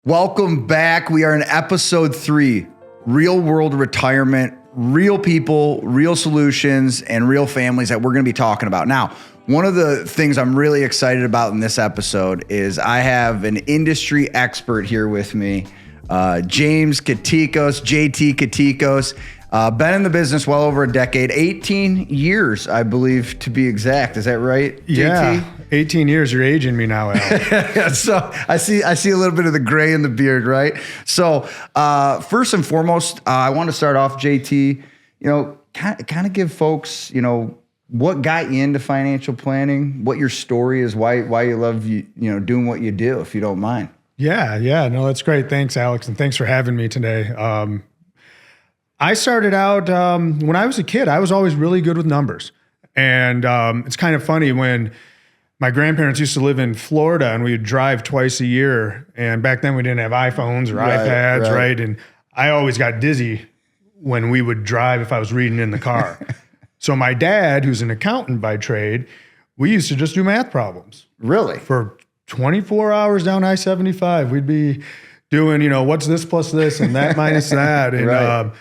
Welcome back. We are in episode 3, real world retirement, real people, real solutions, and real families that we're going to be talking about. Now, one of the things I'm really excited about in this episode is I have an industry expert here with me, James Katikos, JT Katikos. Been in the business well over a decade, 18 years, I believe, to be exact. Is that right, JT? Yeah, 18 years. You're aging me now, Al. So I see a little bit of the gray in the beard, right? So first and foremost, I want to start off, JT, kind of give folks, what got you into financial planning, what your story is, why you love, doing what you do, if you don't mind. Yeah. No, that's great. Thanks, Alex. And thanks for having me today. I started out when I was a kid. I was always really good with numbers. And it's kind of funny when my grandparents used to live in Florida and we would drive twice a year. And back then we didn't have iPhones or iPads, right? And I always got dizzy when we would drive if I was reading in the car. So my dad, who's an accountant by trade, we used to just do math problems. Really? For 24 hours down I-75, we'd be doing, what's this plus this and that minus that. And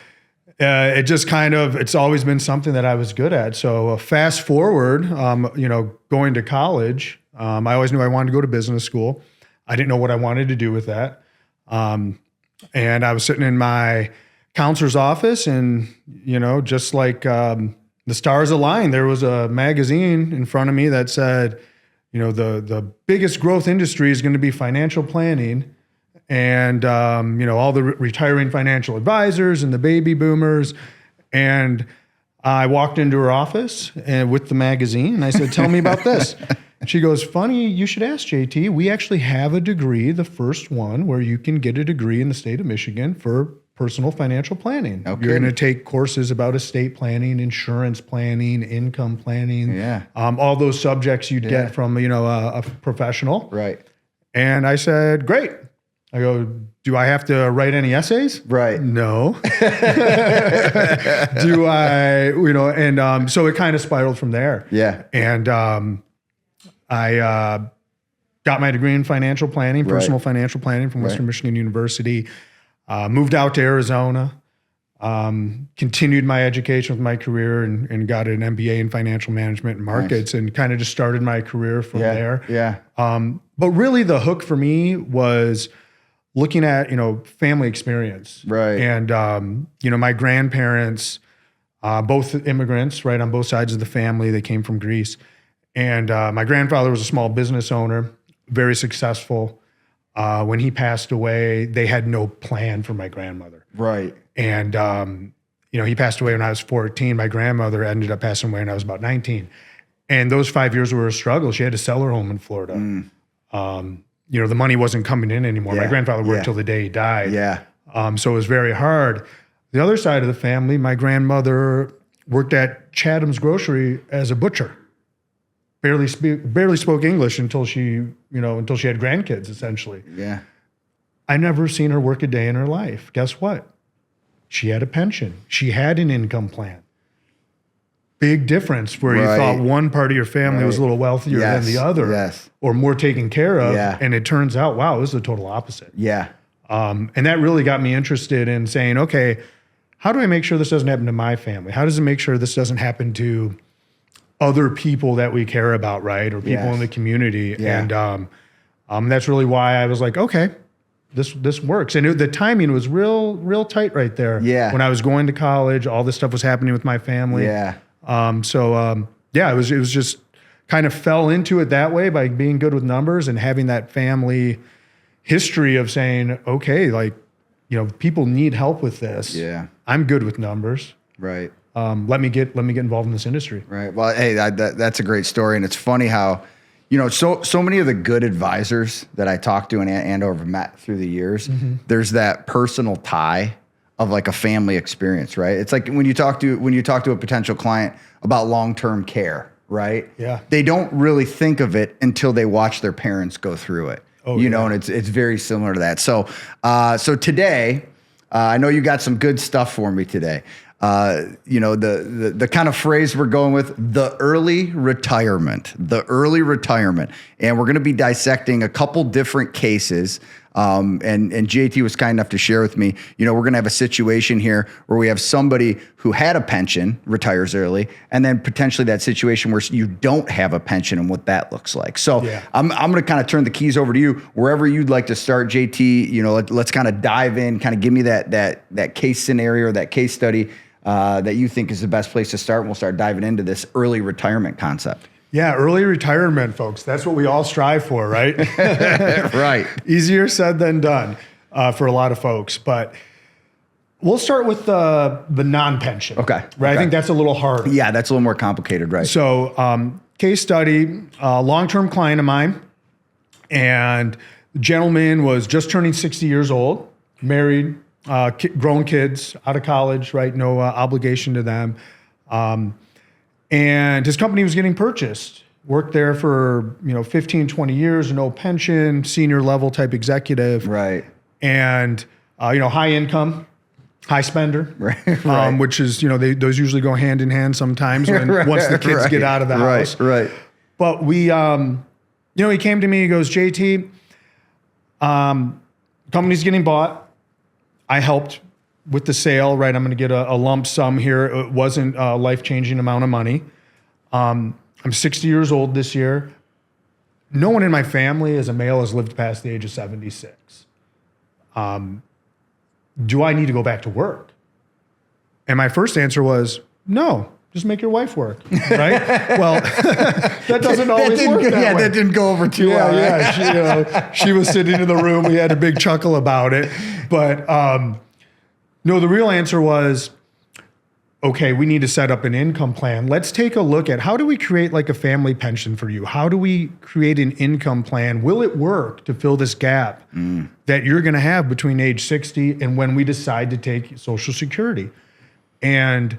it just it's always been something that I was good at. So fast forward, going to college, I always knew I wanted to go to business school. I didn't know what I wanted to do with that. And I was sitting in my counselor's office and, just like the stars aligned, there was a magazine in front of me that said, the biggest growth industry is going to be financial planning. And, all the retiring financial advisors and the baby boomers. And I walked into her office and with the magazine and I said, tell me about this. She goes, funny, you should ask JT. We actually have a degree, the first one, where you can get a degree in the state of Michigan for personal financial planning. Okay. You're going to take courses about estate planning, insurance planning, income planning, all those subjects you'd get from, a professional. Right. And I said, great. I go, do I have to write any essays? Right. No. Do I, and so it kind of spiraled from there. Yeah. And I got my degree in financial planning, personal financial planning from Western Michigan University, moved out to Arizona, continued my education with my career and got an MBA in financial management and markets and kind of just started my career from there. Yeah. But really the hook for me was looking at, family experience. Right. And, my grandparents, both immigrants, right, on both sides of the family, they came from Greece. And my grandfather was a small business owner, very successful. When he passed away, they had no plan for my grandmother. Right. And, he passed away when I was 14. My grandmother ended up passing away when I was about 19. And those 5 years were a struggle. She had to sell her home in Florida. The money wasn't coming in anymore. My grandfather worked till the day he died. Yeah. So it was very hard. The other side of the family, my grandmother worked at Chatham's Grocery as a butcher. Barely spoke English until she had grandkids, essentially. Yeah. I never seen her work a day in her life. Guess what? She had a pension. She had an income plan. Big difference where you thought one part of your family was a little wealthier than the other or more taken care of. Yeah. And it turns out, wow, it was the total opposite. Yeah. And that really got me interested in saying, okay, how do I make sure this doesn't happen to my family? How does it make sure this doesn't happen to other people that we care about, right? Or people in the community. Yeah. And that's really why I was like, okay, this works. And the timing was real tight right there. Yeah. When I was going to college, all this stuff was happening with my family. Yeah. It was just kind of fell into it that way by being good with numbers and having that family history of saying, okay, people need help with this. Yeah. I'm good with numbers. Right. Let me get involved in this industry. Right. Well, hey, that's a great story. And it's funny how, so many of the good advisors that I talked to and or have met through the years, there's that personal tie of like a family experience, right? It's like when you talk to a potential client about long-term care, right? Yeah. They don't really think of it until they watch their parents go through it. And it's very similar to that. So today, I know you got some good stuff for me today. The kind of phrase we're going with, the early retirement. And we're going to be dissecting a couple different cases And JT was kind enough to share with me, we're going to have a situation here where we have somebody who had a pension, retires early, and then potentially that situation where you don't have a pension and what that looks like. So I'm going to kind of turn the keys over to you wherever you'd like to start, JT. Let's kind of dive in, kind of give me that case scenario or that case study that you think is the best place to start. And we'll start diving into this early retirement concept. Yeah, early retirement, folks. That's what we all strive for, right? Right. Easier said than done for a lot of folks. But we'll start with the non-pension. Okay. Right. I think that's a little harder. Yeah, that's a little more complicated, right? So case study, long-term client of mine. And the gentleman was just turning 60 years old, married, grown kids, out of college, right? No obligation to them. And his company was getting purchased. Worked there for 15, 20 years, no pension, senior level type executive. Right. And high income, high spender. Right. Which is those usually go hand in hand sometimes once the kids get out of the house. Right. But we he came to me. He goes, JT, company's getting bought. I helped with the sale, right? I'm going to get a lump sum here. It wasn't a life-changing amount of money. I'm 60 years old this year. No one in my family as a male has lived past the age of 76. Do I need to go back to work? And my first answer was, no, just make your wife work, right? Well, that doesn't always work that way. That didn't go over too well. Yeah, she was sitting in the room. We had a big chuckle about it. But no, the real answer was, okay, we need to set up an income plan. Let's take a look at how do we create like a family pension for you? How do we create an income plan? Will it work to fill this gap that you're going to have between age 60 and when we decide to take Social Security? And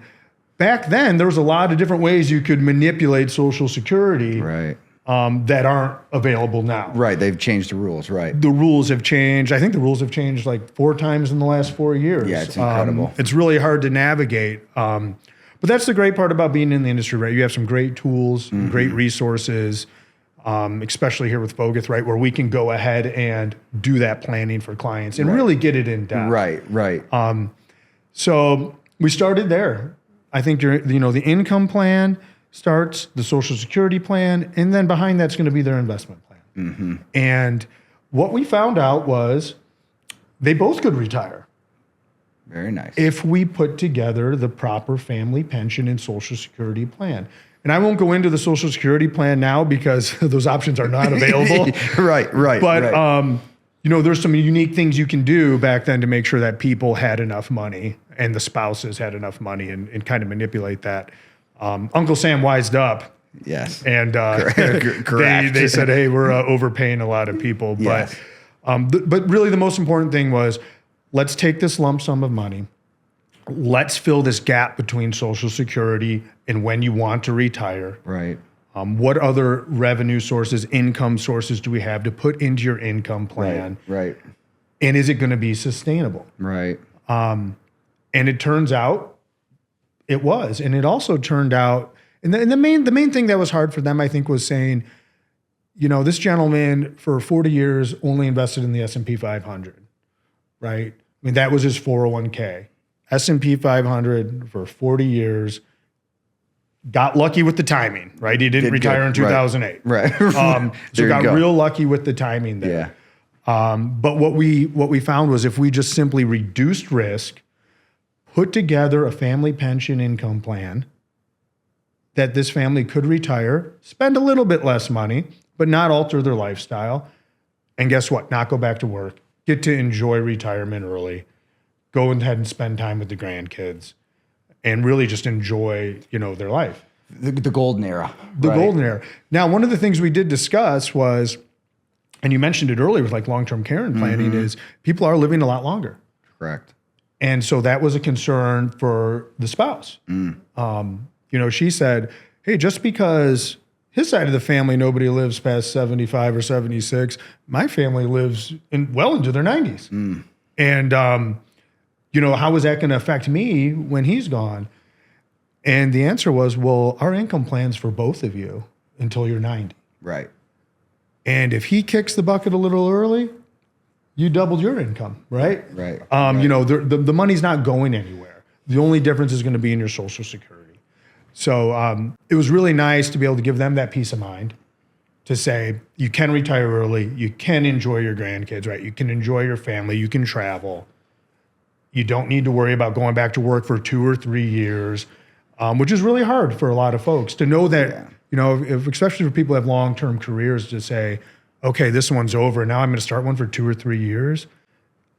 back then, there was a lot of different ways you could manipulate Social Security. Right. That aren't available now. Right. They've changed the rules. Right. The rules have changed. I think the rules have changed like 4 times in the last 4 years. Yeah, it's incredible. It's really hard to navigate. But that's the great part about being in the industry, right? You have some great tools, great resources, especially here with Foguth, right? Where we can go ahead and do that planning for clients and really get it in depth. Right. So we started there. I think the income plan starts, the Social Security plan, and then behind that's going to be their investment plan. And what we found out was they both could retire. Very nice. If we put together the proper family pension and Social Security plan. And I won't go into the Social Security plan now because those options are not available. Right. But there's some unique things you can do back then to make sure that people had enough money and the spouses had enough money and kind of manipulate that. Uncle Sam wised up. Yes. And correct. They said, hey, we're overpaying a lot of people. Yes. But really the most important thing was, let's take this lump sum of money. Let's fill this gap between Social Security and when you want to retire. Right. What other revenue sources, income sources do we have to put into your income plan? Right. And is it going to be sustainable? Right. And it turns out it was. And it also turned out, and the main thing that was hard for them, I think, was saying, this gentleman for 40 years only invested in the S&P 500, right? I mean, that was his 401k. S&P 500 for 40 years, got lucky with the timing, right? He didn't retire in 2008. Right. So got real lucky with the timing there. Yeah. But what we found was if we just simply reduced risk, put together a family pension income plan that this family could retire, spend a little bit less money, but not alter their lifestyle. And guess what? Not go back to work. Get to enjoy retirement early. Go ahead and spend time with the grandkids and really just enjoy, their life. The golden era. The golden era. Now, one of the things we did discuss was, and you mentioned it earlier with like long-term care and planning, is people are living a lot longer. Correct. And so that was a concern for the spouse. She said, hey, just because his side of the family, nobody lives past 75 or 76, my family lives well into their 90s. And, how is that going to affect me when he's gone? And the answer was, well, our income plan's for both of you until you're 90. Right. And if he kicks the bucket a little early, you doubled your income, right? Right. You know, the money's not going anywhere. The only difference is going to be in your Social Security. So it was really nice to be able to give them that peace of mind to say, you can retire early, you can enjoy your grandkids, right? You can enjoy your family, you can travel. You don't need to worry about going back to work for 2 or 3 years, which is really hard for a lot of folks to know that, you know, especially for people who have long-term careers, to say, okay, this one's over. Now I'm going to start one for 2 or 3 years.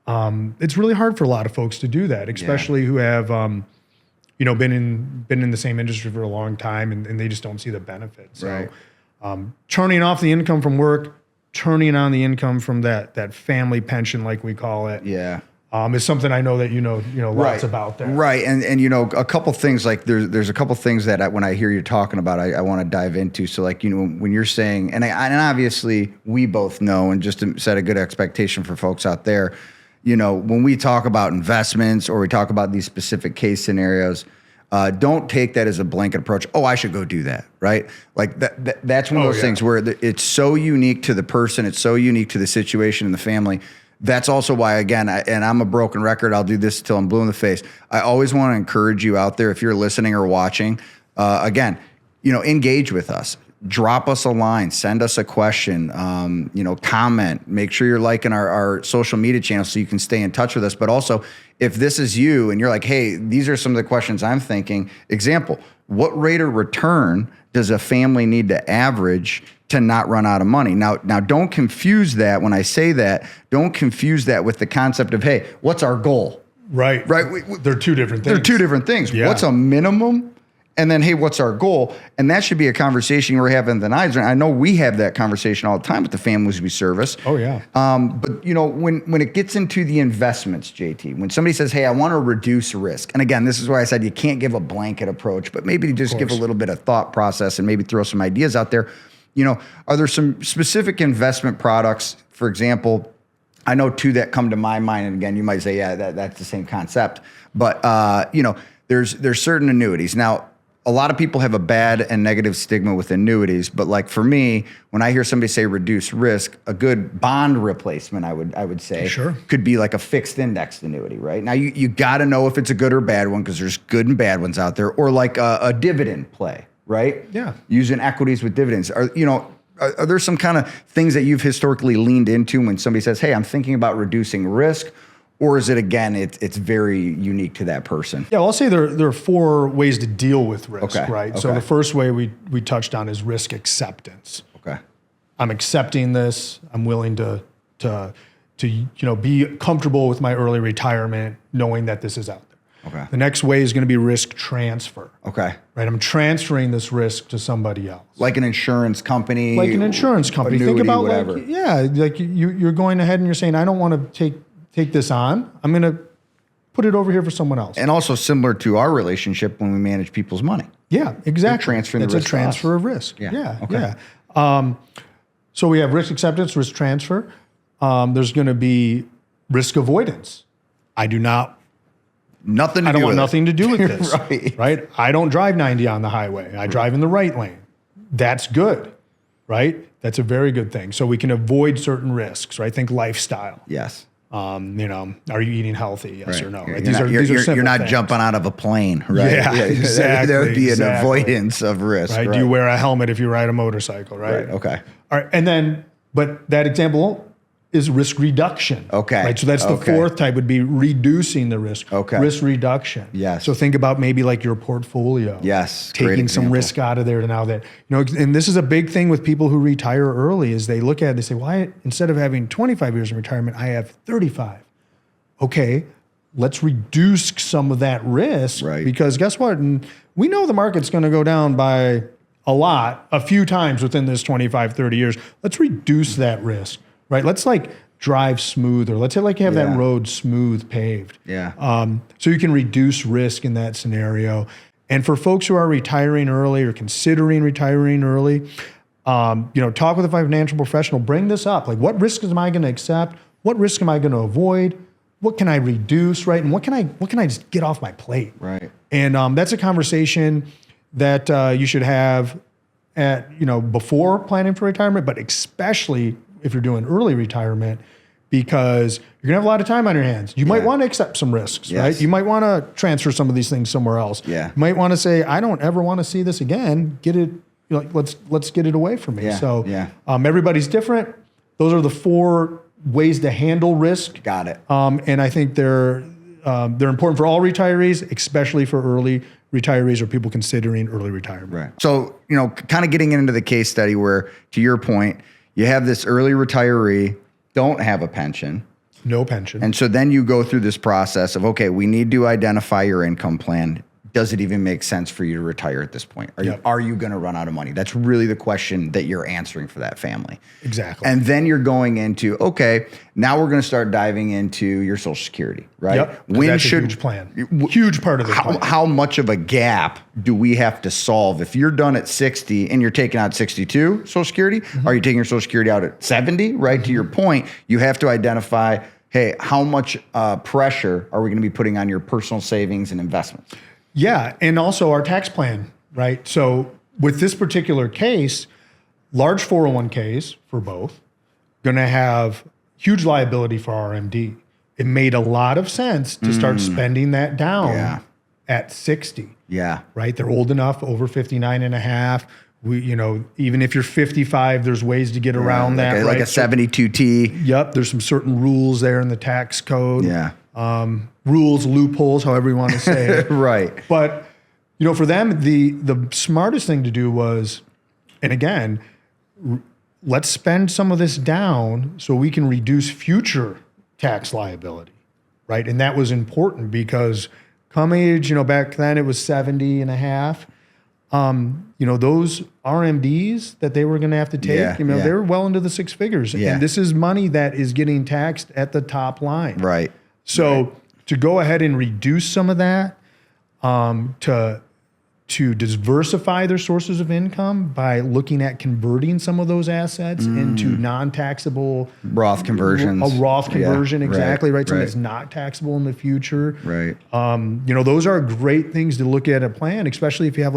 It's really hard for a lot of folks to do that, especially who have, you know, been in the same industry for a long time and they just don't see the benefits. So, turning off the income from work, turning on the income from that family pension, like we call it. Is something I know that you know lots about there. Right. And you know, a couple things, like there's a couple things that when I hear you talking about, I want to dive into. So like, you know, when you're saying, and obviously we both know, and just to set a good expectation for folks out there, you know, when we talk about investments or we talk about these specific case scenarios, don't take that as a blanket approach. Oh, I should go do that, right? Like that's one of those things where it's so unique to the person, it's so unique to the situation and the family. That's also why, again, and I'm a broken record, I'll do this till I'm blue in the face. I always want to encourage you out there, if you're listening or watching, again, you know, engage with us. Drop us a line, send us a question, you know, comment, make sure you're liking our social media channels so you can stay in touch with us. But also, if this is you and you're like, hey, these are some of the questions I'm thinking. Example, what rate of return does a family need to average to not run out of money? Now don't confuse that. When I say that, don't confuse that with the concept of, hey, what's our goal? Right. They're two different things. They're two different things. Yeah. What's a minimum? And then, hey, what's our goal? And that should be a conversation we're having the nights. I know we have that conversation all the time with the families we service. Oh, yeah. But, you know, when it gets into the investments, JT, when somebody says, hey, I want to reduce risk. And again, this is why I said you can't give a blanket approach, but maybe just give a little bit of thought process and maybe throw some ideas out there. You know, are there some specific investment products, for example? I know two that come to my mind. And again, you might say, yeah, that's the same concept. But, you know, there's certain annuities. Now, a lot of people have a bad and negative stigma with annuities, but like for me, when I hear somebody say reduce risk, a good bond replacement, I would say, could be like a fixed indexed annuity, right? Now you got to know if it's a good or bad one, because there's good and bad ones out there, or like a dividend play, right? Yeah. Using equities with dividends. Are there some kind of things that you've historically leaned into when somebody says, hey, I'm thinking about reducing risk? Or is it, again, it's very unique to that person? Yeah, well, I'll say there are 4 ways to deal with risk, right? Okay. So the first way we touched on is risk acceptance. Okay. I'm accepting this. I'm willing to you know, be comfortable with my early retirement, knowing that this is out there. Okay. The next way is going to be risk transfer. Okay. Right. I'm transferring this risk to somebody else. Like an insurance company. Like an insurance company. Annuity, think about whatever. like you're going ahead and you're saying, I don't want to take this on. I'm going to put it over here for someone else. And also similar to our relationship when we manage people's money. Yeah, exactly. Transferring the risk. It's a transfer of risk. Yeah. Okay. Yeah. So we have risk acceptance, risk transfer. There's going to be risk avoidance. I don't want nothing to do with this. Right. I don't drive 90 on the highway. I drive in the right lane. That's good. Right. That's a very good thing. So we can avoid certain risks. Right. Think lifestyle. Yes. You know, are you eating healthy? Yes or no? Right? You're not jumping out of a plane, right? Yeah, exactly. There would be an avoidance of risk. Right? Do you wear a helmet if you ride a motorcycle, right? Okay. All right. And then, but that example is risk reduction. Okay. Right. So that's the fourth type, would be reducing the risk. Okay. Risk reduction. Yes. So think about maybe like your portfolio. Yes. Taking some risk out of there to now that, you know, and this is a big thing with people who retire early is they look at it, they say, well, instead of having 25 years in retirement, I have 35. Okay. Let's reduce some of that risk. Right. Because guess what? And we know the market's going to go down by a few times within this 25, 30 years. Let's reduce that risk. Right. Let's like drive smoother. Let's say like you have that road smooth paved. Yeah. So you can reduce risk in that scenario. And for folks who are retiring early or considering retiring early, you know, talk with a financial professional, bring this up. Like, what risks am I going to accept? What risk am I going to avoid? What can I reduce? Right. And what can I just get off my plate? Right. And that's a conversation that you should have before planning for retirement, but especially if you're doing early retirement, because you're gonna have a lot of time on your hands. You might want to accept some risks, right? You might want to transfer some of these things somewhere else. Yeah. You might want to say, I don't ever want to see this again. Get it, let's get it away from me. Everybody's different. Those are the 4 ways to handle risk. Got it. And I think they're important for all retirees, especially for early retirees or people considering early retirement. Right. So, kind of getting into the case study where, to your point, you have this early retiree, don't have a pension. No pension. And so then you go through this process of, okay, we need to identify your income plan. Does it even make sense for you to retire at this point? Are you going to run out of money? That's really the question that you're answering for that family. Exactly. And then you're going into, okay, now we're going to start diving into your Social Security, right? Yep. That's a huge plan. Huge part of the plan. How much of a gap do we have to solve? If you're done at 60 and you're taking out 62 Social Security, are you taking your Social Security out at 70, right? To your point, you have to identify, hey, how much pressure are we going to be putting on your personal savings and investments? Yeah, and also our tax plan, right? So with this particular case, large 401ks for both, going to have huge liability for RMD. It made a lot of sense to start spending that down at 60. Yeah. Right? They're old enough, over 59 and a half. Even if you're 55, there's ways to get around that, right? Like a 72T. Yep, there's some certain rules there in the tax code. Yeah. Rules, loopholes, however you want to say it. Right. But, for them, the smartest thing to do was, and again, let's spend some of this down so we can reduce future tax liability, right? And that was important because come age, back then it was 70 and a half. Those RMDs that they were going to have to take, they were well into the 6 figures. Yeah. And this is money that is getting taxed at the top line. Right. So to go ahead and reduce some of that, to diversify their sources of income by looking at converting some of those assets into non-taxable Roth conversions. A Roth conversion, exactly, right? Something Right. that's not taxable in the future. Right. Those are great things to look at a plan, especially if you have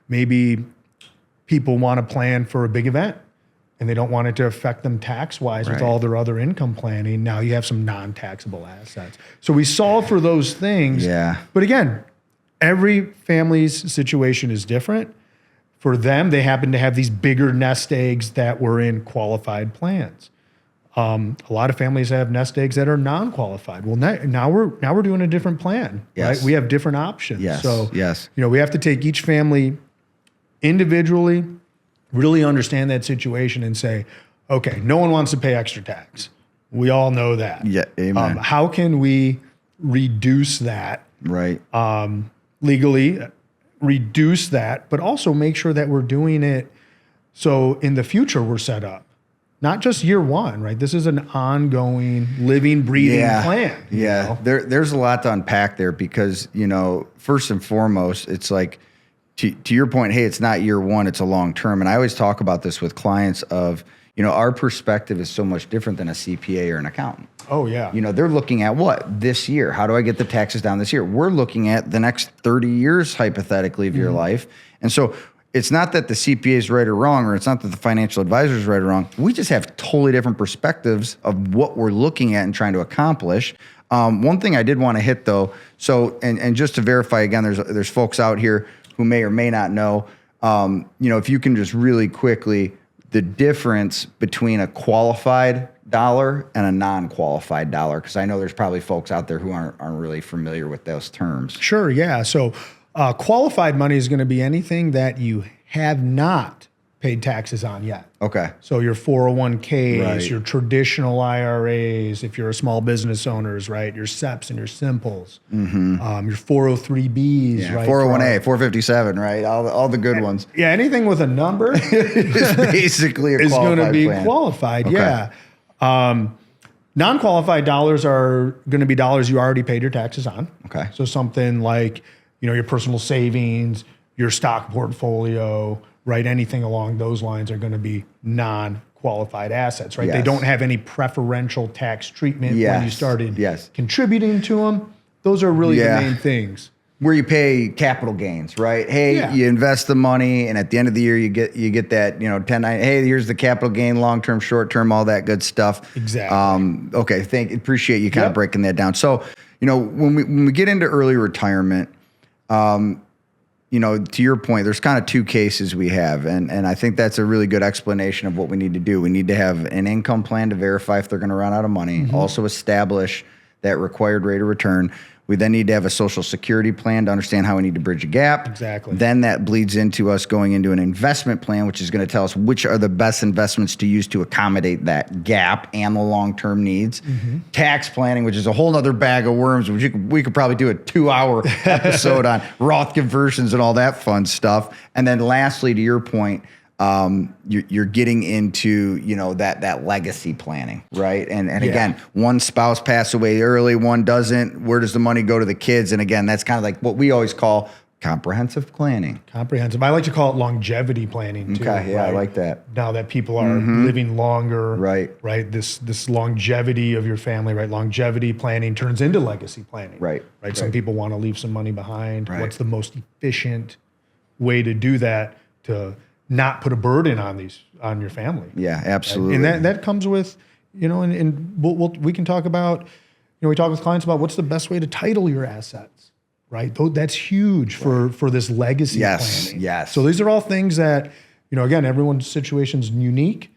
maybe people want to plan for a big event and they don't want it to affect them tax-wise with all their other income planning. Now you have some non-taxable assets. So we solve for those things. Yeah. But again, every family's situation is different. For them, they happen to have these bigger nest eggs that were in qualified plans. A lot of families have nest eggs that are non-qualified. Well, now we're doing a different plan, right? We have different options. So, we have to take each family individually, really understand that situation and say, okay, no one wants to pay extra tax. We all know that. Yeah, amen. How can we reduce that? Right. Legally, reduce that, but also make sure that we're doing it so in the future we're set up. Not just year one, right? This is an ongoing, living, breathing plan. Yeah, there's a lot to unpack there because, first and foremost, it's like, to your point, hey, it's not year one, it's a long term. And I always talk about this with clients of, our perspective is so much different than a CPA or an accountant. Oh, yeah. They're looking at what? This year. How do I get the taxes down this year? We're looking at the next 30 years, hypothetically, of your life. And so it's not that the CPA is right or wrong, or it's not that the financial advisor is right or wrong. We just have totally different perspectives of what we're looking at and trying to accomplish. One thing I did want to hit, though, so, and just to verify again, there's folks out here who may or may not know, if you can just really quickly, the difference between a qualified dollar and a non-qualified dollar, because I know there's probably folks out there who aren't really familiar with those terms. Sure, yeah. So qualified money is going to be anything that you have not paid taxes on yet. Okay. So your 401ks, Right. your traditional IRAs, if you're a small business owners, right? Your SEPs and your Simples, your 403Bs, right? 401A, 457, right? All the good ones. Yeah, anything with a number It's basically a is going to qualified be plan. qualified. Okay. Yeah. Non-qualified dollars are going to be dollars you already paid your taxes on. Okay. So something like, your personal savings, your stock portfolio, right? Anything along those lines are going to be non-qualified assets, right? Yes. They don't have any preferential tax treatment when you Yes. started Yes. contributing to them. Those are really the main things. where you pay capital gains, right? Hey, you invest the money, and at the end of the year, you get that 10-9. Hey, here's the capital gain, long term, short term, all that good stuff. Exactly. Okay, appreciate you kind of breaking that down. So when we get into early retirement, to your point, there's kind of two cases we have, and I think that's a really good explanation of what we need to do. We need to have an income plan to verify if they're going to run out of money. Also establish that required rate of return. We then need to have a Social Security plan to understand how we need to bridge a gap. Exactly. Then that bleeds into us going into an investment plan, which is going to tell us which are the best investments to use to accommodate that gap and the long-term needs. Tax planning, which is a whole other bag of worms, which we could probably do a 2-hour episode on Roth conversions and all that fun stuff. And then lastly, to your point, you're getting into that legacy planning, right? And again, one spouse passed away early, one doesn't. Where does the money go to the kids? And again, that's kind of like what we always call comprehensive planning. Comprehensive. I like to call it longevity planning too. Okay, yeah, right? I like that. Now that people are living longer, right? This longevity of your family, right? Longevity planning turns into legacy planning, right? Some people want to leave some money behind. Right. What's the most efficient way to do that to not put a burden on your family? Yeah, absolutely. And that comes with, and we can talk about, we talk with clients about what's the best way to title your assets, right? That's huge for this legacy planning. Yes. So these are all things that, again, everyone's situation's unique.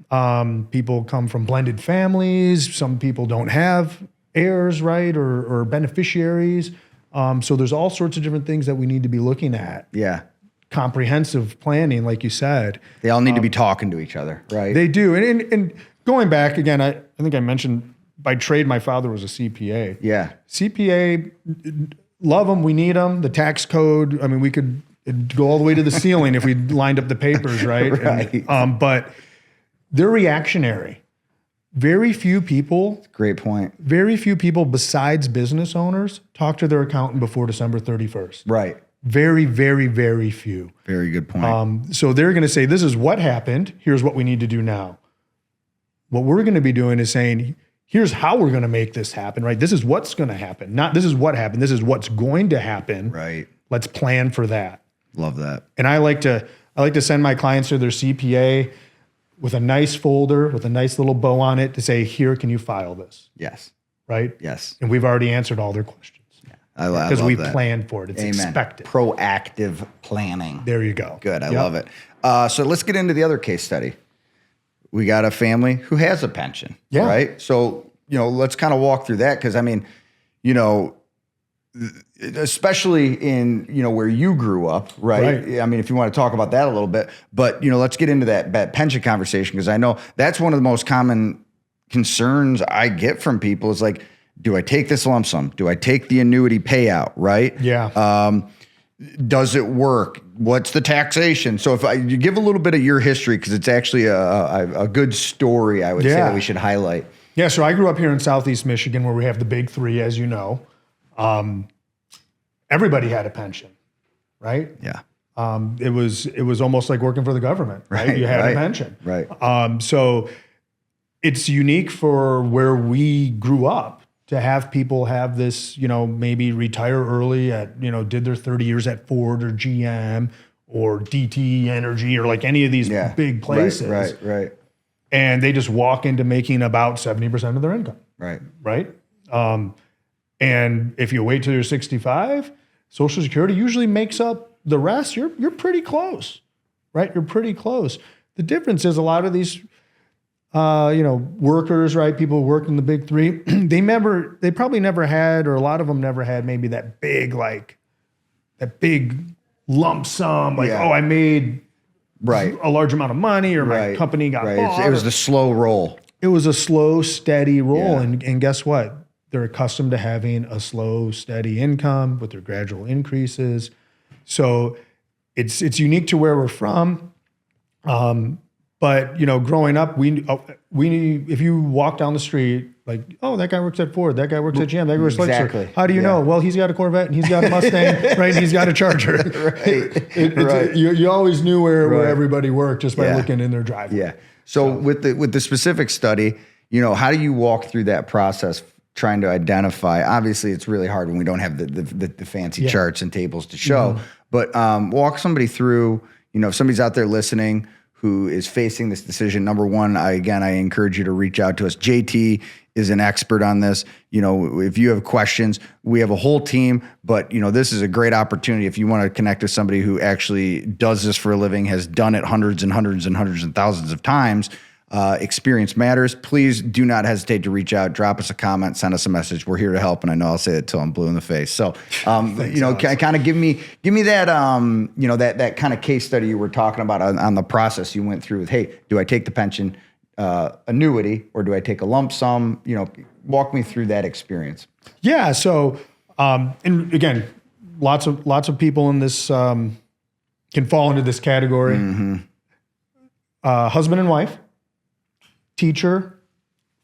People come from blended families. Some people don't have heirs, right? Or beneficiaries. So there's all sorts of different things that we need to be looking at. Yeah. Comprehensive planning, like you said. They all need to be talking to each other, right? They do. And going back again, I think I mentioned by trade, my father was a CPA. Yeah. CPA, love them. We need them. The tax code, I mean, we could go all the way to the ceiling if we lined up the papers, right? Right. But they're reactionary. Very few people. Great point. Very few people besides business owners talk to their accountant before December 31st. Right. Very, very, very few. Very good point. So they're going to say, this is what happened. Here's what we need to do now. What we're going to be doing is saying, here's how we're going to make this happen, right? This is what's going to happen. Not this is what happened. This is what's going to happen. Right. Let's plan for that. Love that. And I like to send my clients to their CPA with a nice folder, with a nice little bow on it to say, here, can you file this? Yes. Right? Yes. And we've already answered all their questions. Because we planned for it. It's expected. Proactive planning. There you go. Good. I love it. So let's get into the other case study. We got a family who has a pension. Yeah. Right. So, let's kind of walk through that. Because I mean, especially in, where you grew up, right? I mean, if you want to talk about that a little bit, but, let's get into that pension conversation. Because I know that's one of the most common concerns I get from people is like, do I take this lump sum? Do I take the annuity payout? Right? Yeah. Does it work? What's the taxation? So if you give a little bit of your history, because it's actually a good story, I would say that we should highlight. Yeah. So I grew up here in Southeast Michigan, where we have the big three, as you know. Everybody had a pension, right? Yeah. It was almost like working for the government, right? You had a pension, right? So it's unique for where we grew up to have people have this, maybe retire early at, did their 30 years at Ford or GM or DTE Energy or like any of these big places. Right. And they just walk into making about 70% of their income. Right. And if you wait till you're 65, Social Security usually makes up the rest. You're pretty close, right? You're pretty close. The difference is a lot of these workers, right? People who work in the big three, they probably never had, or a lot of them never had maybe that big lump sum, I made a large amount of money or my company got bought. It was the slow roll. It was a slow, steady roll. Yeah. And guess what? They're accustomed to having a slow, steady income with their gradual increases. So it's unique to where we're from. But growing up, we if you walk down the street, like, oh, that guy works at Ford, that guy works at GM, that guy works at Lexus. How do you know? Well, he's got a Corvette and he's got a Mustang, right? And he's got a Charger. Right. You always knew where everybody worked just by looking in their driveway. Yeah. So with the specific study, how do you walk through that process trying to identify. Obviously, it's really hard when we don't have the fancy charts and tables to show. But walk somebody through. If somebody's out there listening who is facing this decision, number one, I encourage you to reach out to us. JT is an expert on this. If you have questions, we have a whole team, but this is a great opportunity. If you want to connect with somebody who actually does this for a living, has done it hundreds and hundreds and hundreds and thousands of times, experience matters. Please do not hesitate to reach out, drop us a comment, send us a message. We're here to help. And I know I'll say it till I'm blue in the face. So, kind of give me that, that kind of case study you were talking about on the process you went through with, hey, do I take the pension annuity or do I take a lump sum? Walk me through that experience. Yeah. So, and again, lots of people in this, can fall into this category. Husband and wife, teacher,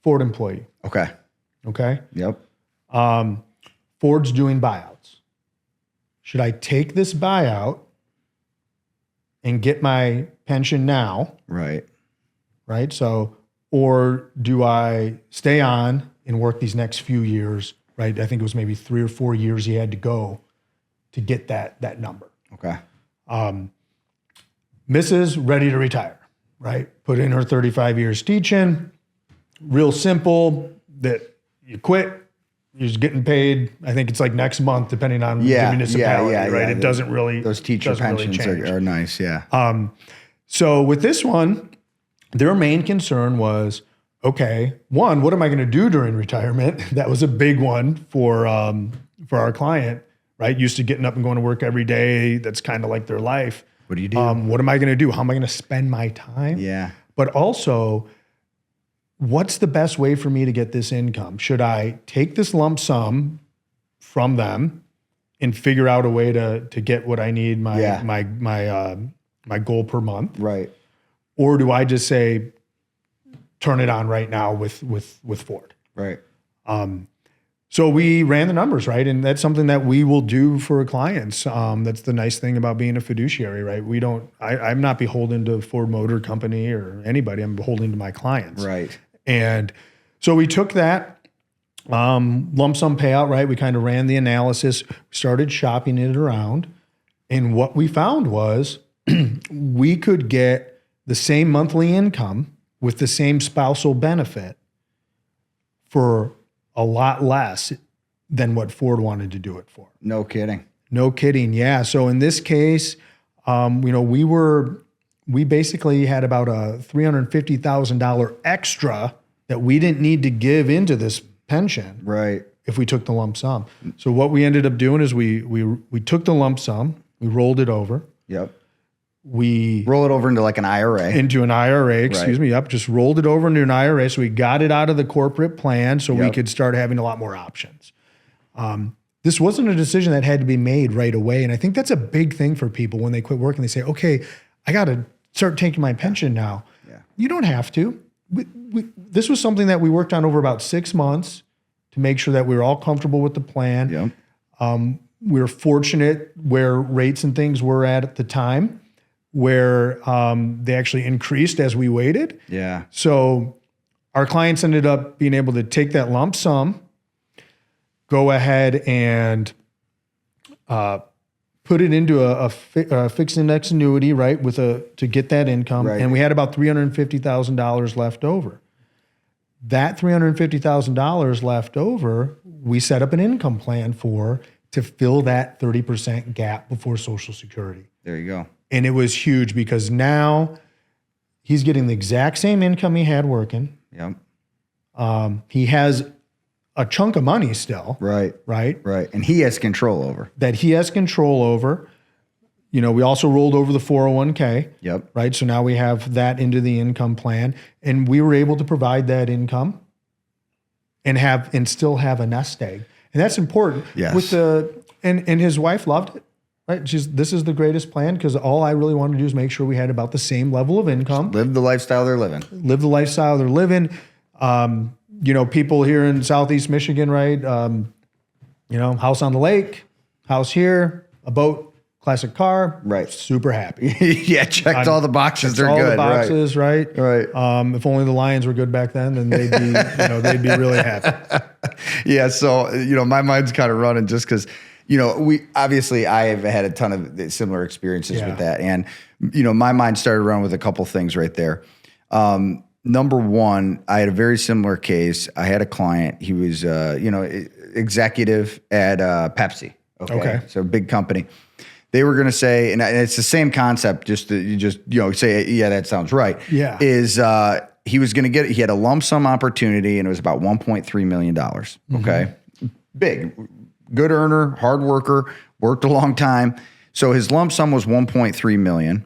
Ford employee. Okay. Yep. Ford's doing buyouts. Should I take this buyout and get my pension now? Right. So, or do I stay on and work these next few years? Right. I think it was maybe 3 or 4 years he had to go to get that number. Okay. Mrs. ready to retire. Right. Put in her 35 years teaching. Real simple that you quit. You're just getting paid. I think it's like next month, depending on the municipality. Right. It doesn't really. Those teacher pensions are nice. Yeah. So with this one, their main concern was, okay, one, what am I going to do during retirement? That was a big one for our client, right? Used to getting up and going to work every day. That's kind of like their life. What do you do? What am I going to do? How am I going to spend my time? Yeah. But also, what's the best way for me to get this income? Should I take this lump sum from them and figure out a way to get what I need, my goal per month? Right. Or do I just say, turn it on right now with Ford? Right. So we ran the numbers, right? And that's something that we will do for clients. That's the nice thing about being a fiduciary, right? I'm not beholden to Ford Motor Company or anybody. I'm beholden to my clients. Right. And so we took that lump sum payout, right? We kind of ran the analysis, started shopping it around. And what we found was we could get the same monthly income with the same spousal benefit for a lot less than what Ford wanted to do it for. No kidding. Yeah. So in this case, we basically had about a $350,000 extra that we didn't need to give into this pension. Right. If we took the lump sum. So what we ended up doing is we took the lump sum, we rolled it over. Yep. We roll it over into like an IRA. Into an IRA, excuse me. Yep. Just rolled it over into an IRA. So we got it out of the corporate plan so we could start having a lot more options. This wasn't a decision that had to be made right away. And I think that's a big thing for people when they quit working. They say, okay, I got to start taking my pension now. Yeah. You don't have to. This was something that we worked on over about 6 months to make sure that we were all comfortable with the plan. Yep. We were fortunate where rates and things were at the time, where they actually increased as we waited. Yeah. So our clients ended up being able to take that lump sum, go ahead and put it into a fixed index annuity, right, to get that income. Right. And we had about $350,000 left over. That $350,000 left over, we set up an income plan to fill that 30% gap before Social Security. There you go. And it was huge because now he's getting the exact same income he had working. Yep. He has a chunk of money still. Right. Right. Right. And he has control over. That he has control over. We also rolled over the 401k. Yep. Right. So now we have that into the income plan, and we were able to provide that income and still have a nest egg. And that's important. Yes. And his wife loved it. Right. This is the greatest plan because all I really wanted to do is make sure we had about the same level of income. Just live the lifestyle they're living. People here in Southeast Michigan, right? House on the lake, house here, a boat classic car. Right. Super happy. Yeah, checked all the boxes. They're all good. the boxes, right? Right. If only the Lions were good back then they'd be, they'd be really happy. Yeah. So, my mind's kind of running just because, I have had a ton of similar experiences with that. And, my mind started running with a couple things right there. Number one, I had a very similar case. I had a client. He was, executive at Pepsi. Okay. So big company. They were going to say, and it's the same concept, just say, yeah, that sounds right. Yeah. He was going to he had a lump sum opportunity and it was about $1.3 million. Okay. Big, good earner, hard worker, worked a long time. So his lump sum was $1.3 million.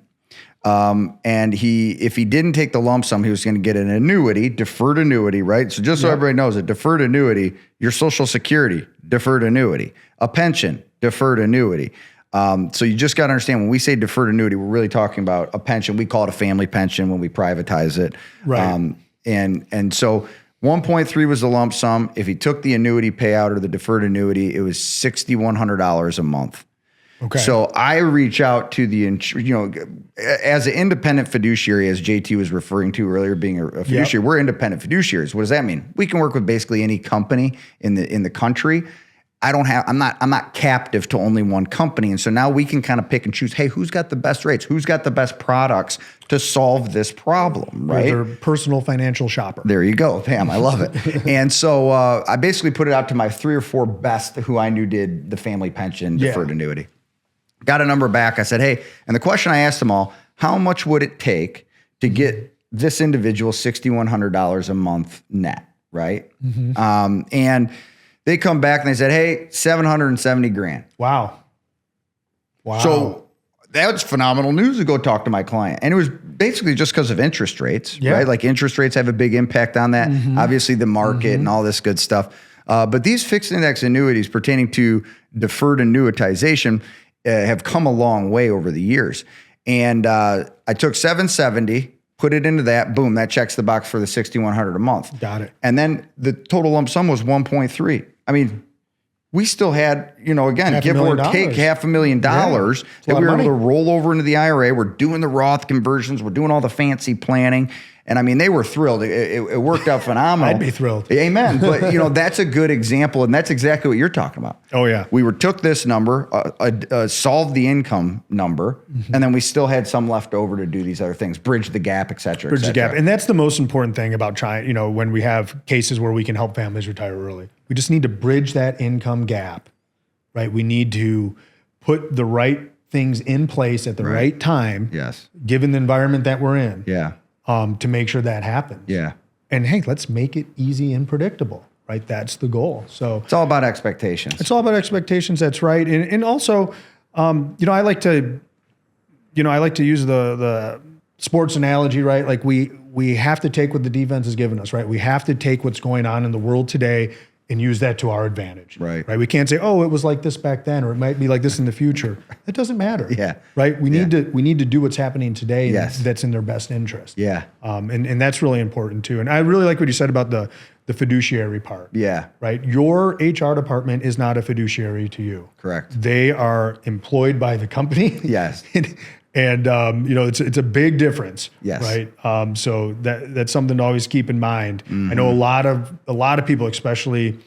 And if he didn't take the lump sum, he was going to get an annuity, deferred annuity, right? So just so everybody knows, a deferred annuity, your Social Security, deferred annuity, a pension, deferred annuity. So you just got to understand when we say deferred annuity, we're really talking about a pension. We call it a family pension when we privatize it. Right. And so 1.3 was the lump sum. If he took the annuity payout or the deferred annuity, it was $6,100 a month. Okay. So I reach out to as an independent fiduciary, as JT was referring to earlier, being a fiduciary, we're independent fiduciaries. What does that mean? We can work with basically any company in the country. I'm not captive to only one company. And so now we can kind of pick and choose, hey, who's got the best rates? Who's got the best products to solve this problem, right? They're personal financial shopper. There you go. Damn, I love it. And so I basically put it out to my 3 or 4 best who I knew did the family pension deferred annuity. Got a number back. I said, hey, and the question I asked them all, how much would it take to get this individual $6,100 a month net, right? And they come back and they said, hey, $770,000. Wow. So that was phenomenal news to go talk to my client. And it was basically just because of interest rates, right? Like interest rates have a big impact on that. Obviously the market and all this good stuff. But these fixed index annuities pertaining to deferred annuitization have come a long way over the years. And I took 770, put it into that, boom, that checks the box for the $6,100 a month. Got it. And then the total lump sum was 1.3. I mean, we still had, again, give or take $500,000 that we were able to roll over into the IRA. We're doing the Roth conversions. We're doing all the fancy planning. And I mean, they were thrilled. It worked out phenomenal. I'd be thrilled. Amen. But, that's a good example. And that's exactly what you're talking about. Oh, yeah. We took this number, solved the income number, and then we still had some left over to do these other things, bridge the gap, et cetera. Bridge the gap. And that's the most important thing about trying, when we have cases where we can help families retire early. We just need to bridge that income gap, right? We need to put the right things in place at the right time. Yes. Given the environment that we're in. Yeah. To make sure that happens. Yeah. And hey, let's make it easy and predictable, right? That's the goal. So it's all about expectations. It's all about expectations. That's right. And also, I like to use the sports analogy, right? Like we have to take what the defense has given us, right? We have to take what's going on in the world today and use that to our advantage. Right. We can't say, oh, it was like this back then, or it might be like this in the future. It doesn't matter. Yeah. Right. We need to do what's happening today. Yes. That's in their best interest. Yeah. And that's really important too. And I really like what you said about the fiduciary part. Yeah. Right. Your HR department is not a fiduciary to you. Correct. They are employed by the company. Yes. And it's a big difference. Yes. Right. So that's something to always keep in mind. I know a lot of people, especially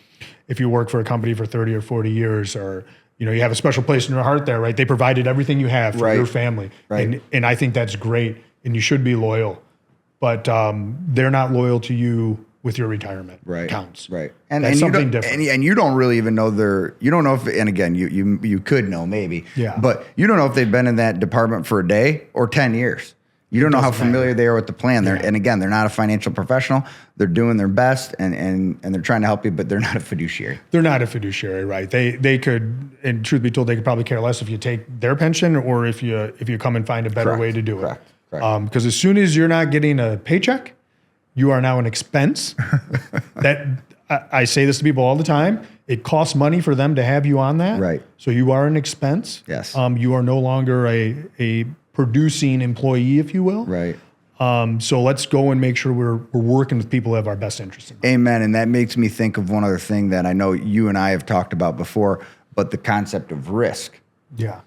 if you work for a company for 30 or 40 years, or you have a special place in your heart there, right? They provided everything you have for your family. Right. And I think that's great, and you should be loyal. But they're not loyal to you with your retirement accounts. Right. That's something different. And you don't really even know you don't know if, and again, you could know maybe, but you don't know if they've been in that department for a day or 10 years. You don't know how familiar they are with the plan. And again, they're not a financial professional. They're doing their best and they're trying to help you, but they're not a fiduciary. They're not a fiduciary, right? They could, and truth be told, they could probably care less if you take their pension or if you come and find a better way to do it. Correct. Because as soon as you're not getting a paycheck, you are now an expense. That I say this to people all the time. It costs money for them to have you on that. Right. So you are an expense. Yes. You are no longer a producing employee, if you will. Right. So let's go and make sure we're working with people who have our best interests in mind. Amen. And that makes me think of one other thing that I know you and I have talked about before, but the concept of risk.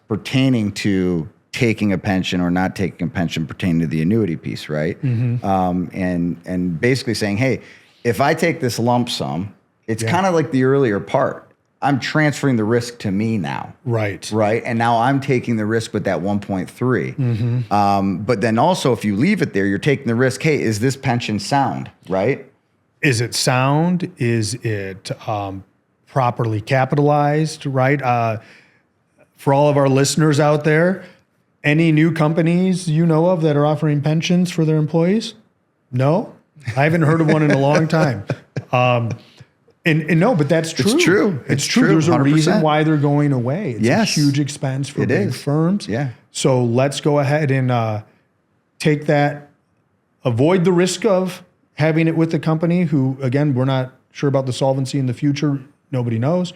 pertaining to taking a pension or not taking a pension pertaining to the annuity piece, right? And basically saying, hey, if I take this lump sum, it's kind of like the earlier part. I'm transferring the risk to me now. Right. And now I'm taking the risk with that 1.3. But then also, if you leave it there, you're taking the risk. Hey, is this pension sound? Right. Is it sound? Is it properly capitalized? Right. For all of our listeners out there, any new companies you know of that are offering pensions for their employees? No, I haven't heard of one in a long time. And no, but that's true. It's true. It's true. There's a 100%. reason why they're going away. It's a huge expense for big firms. Yeah. So let's go ahead and take that, avoid the risk of having it with the company who, again, we're not sure about the solvency in the future. Nobody knows.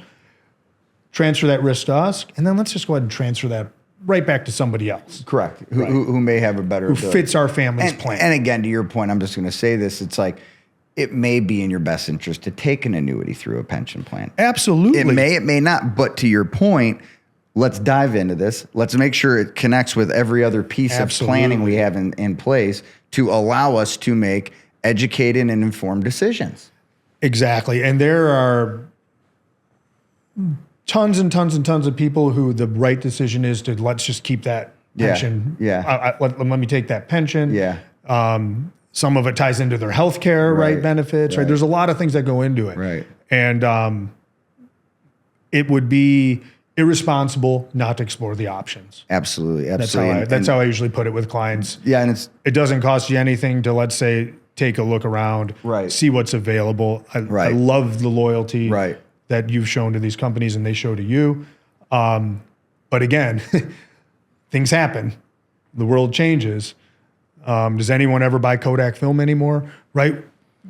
Transfer that risk to us, and then let's just go ahead and transfer that right back to somebody else. Correct. Who may have a better ability. Who fits our family's plan. And again, to your point, I'm just going to say this. It's like, it may be in your best interest to take an annuity through a pension plan. Absolutely. It may not. But to your point, let's dive into this. Let's make sure it connects with every other piece of planning we have in place to allow us to make educated and informed decisions. Exactly. And there are tons and tons and tons of people who the right decision is to let's just keep that pension. Let me take that pension. Some of it ties into their healthcare, right? Benefits, right? There's a lot of things that go into it. Right. And it would be irresponsible not to explore the options. Absolutely. That's how I usually put it with clients. Yeah. And it doesn't cost you anything to, let's say, take a look around, see what's available. I love the loyalty that you've shown to these companies and they show to you. But again, things happen. The world changes. Does anyone ever buy Kodak film anymore? Right?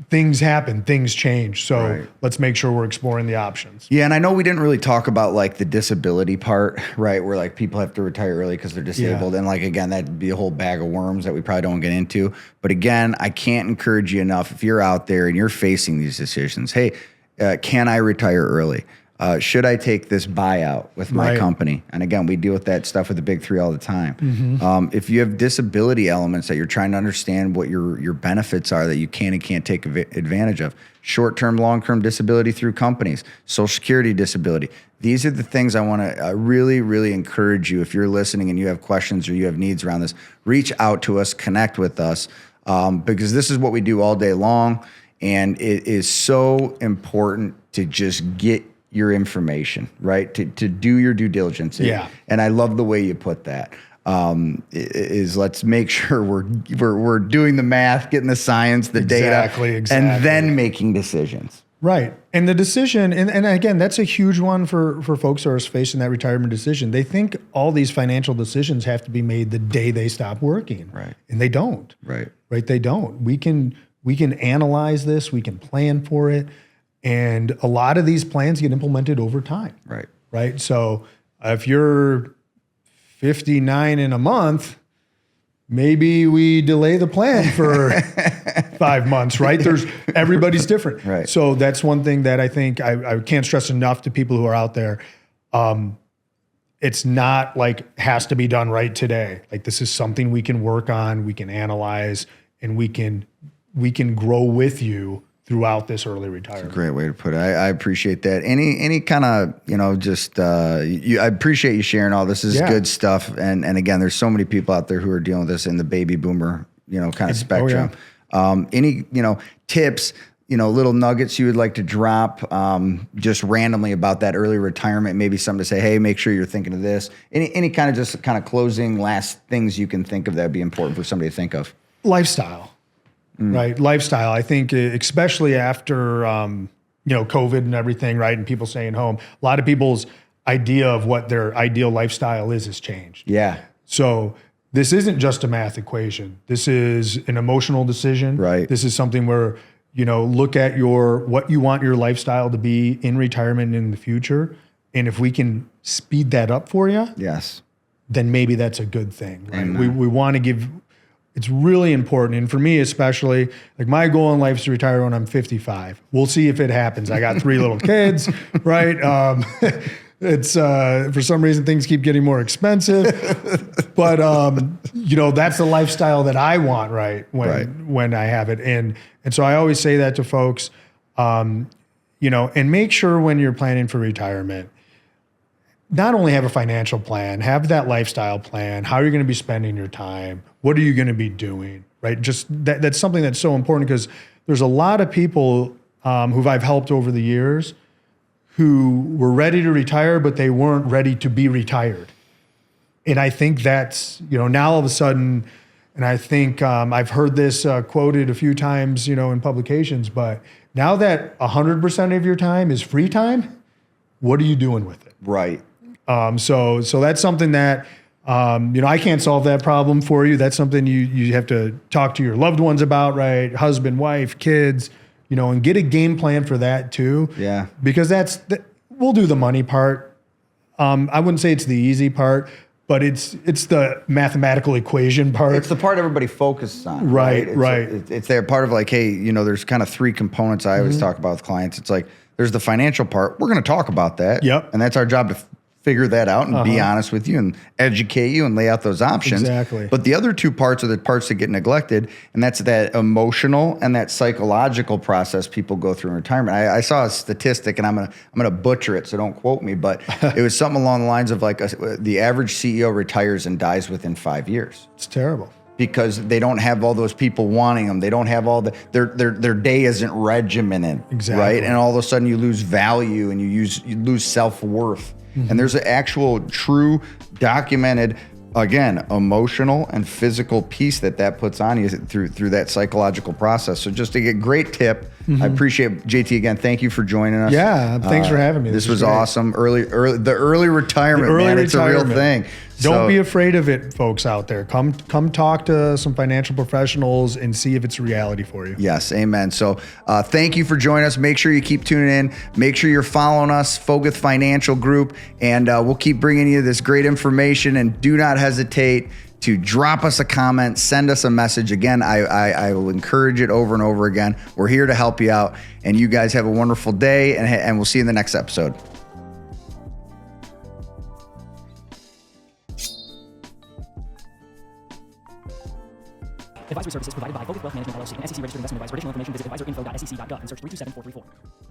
Things happen, things change. So let's make sure we're exploring the options. Yeah. And I know we didn't really talk about like the disability part, right? Where like people have to retire early because they're disabled. And like, again, that'd be a whole bag of worms that we probably don't get into. But again, I can't encourage you enough. If you're out there and you're facing these decisions, hey, can I retire early? Should I take this buyout with my company? And again, we deal with that stuff with the big three all the time. If you have disability elements that you're trying to understand what your benefits are that you can and can't take advantage of, short-term, long-term disability through companies, Social Security disability. These are the things I want to really, really encourage you. If you're listening and you have questions or you have needs around this, reach out to us, connect with us, because this is what we do all day long. And it is so important to just get your information, right? To do your due diligence. And I love the way you put that. Is let's make sure we're doing the math, getting the science, the data, and then making decisions. Right. And the decision, and again, that's a huge one for folks who are facing that retirement decision. They think all these financial decisions have to be made the day they stop working. Right. And they don't. Right. They don't. We can analyze this, we can plan for it. And a lot of these plans get implemented over time. Right. So if you're 59 in a month, maybe we delay the plan for 5 months, right? Everybody's different. So that's one thing that I think I can't stress enough to people who are out there. It's not like has to be done right today. Like this is something we can work on, we can analyze, and we can grow with you throughout this early retirement. That's a great way to put it. I appreciate that. Any kind of, I appreciate you sharing all this. This is good stuff. And again, there's so many people out there who are dealing with this in the baby boomer, kind of spectrum. Any, tips, little nuggets you would like to drop just randomly about that early retirement, maybe something to say, hey, make sure you're thinking of this. Any kind of closing last things you can think of that would be important for somebody to think of? Lifestyle. Right. Lifestyle. I think especially after, COVID and everything, right. And people staying home, a lot of people's idea of what their ideal lifestyle is has changed. Yeah. So this isn't just a math equation. This is an emotional decision. Right. This is something where, look at what you want your lifestyle to be in retirement in the future. And if we can speed that up for you, then maybe that's a good thing. Right. We want to give. It's really important. And for me, especially, like my goal in life is to retire when I'm 55. We'll see if it happens. I got 3 little kids, right? It's for some reason things keep getting more expensive, but that's the lifestyle that I want, right? When I have it, and so I always say that to folks, and make sure when you're planning for retirement, not only have a financial plan, have that lifestyle plan. How are you going to be spending your time? What are you going to be doing? Right? Just that's something that's so important, because there's a lot of people who I've helped over the years who were ready to retire, but they weren't ready to be retired. And I think that's, now all of a sudden, and I think I've heard this quoted a few times, in publications, but now that 100% of your time is free time, what are you doing with it? Right. So that's something that, I can't solve that problem for you. That's something you have to talk to your loved ones about, right? Husband, wife, kids, and get a game plan for that too. Yeah. Because we'll do the money part. I wouldn't say it's the easy part, but it's the mathematical equation part. It's the part everybody focuses on. Right. It's their part of like, hey, there's kind of three components I always talk about with clients. It's like, there's the financial part. We're going to talk about that. Yep. And that's our job to figure that out and be honest with you and educate you and lay out those options. Exactly. But the other two parts are the parts that get neglected, and that's that emotional and that psychological process people go through in retirement. I saw a statistic, and I'm gonna butcher it, so don't quote me, but it was something along the lines of like the average CEO retires and dies within 5 years. It's terrible. Because they don't have all those people wanting them. They don't have all their day isn't regimented. Exactly. Right? And all of a sudden you lose value and you lose self-worth. And there's an actual true documented, again, emotional and physical piece that puts on you through that psychological process. So just a great tip. I appreciate JT again. Thank you for joining us. Yeah, thanks for having me. This was awesome. The early retirement, man. It's a real thing. Don't be afraid of it, folks out there. Come talk to some financial professionals and see if it's a reality for you. Yes, amen. So thank you for joining us. Make sure you keep tuning in. Make sure you're following us, Foguth Financial Group, and we'll keep bringing you this great information. And do not hesitate to drop us a comment, send us a message. Again, I will encourage it over and over again. We're here to help you out, and you guys have a wonderful day, and we'll see you in the next episode. Advisory services provided by Foguth Wealth Management LLC, an SEC registered investment advisor. For additional information, visit advisorinfo.sec.gov and search 327434.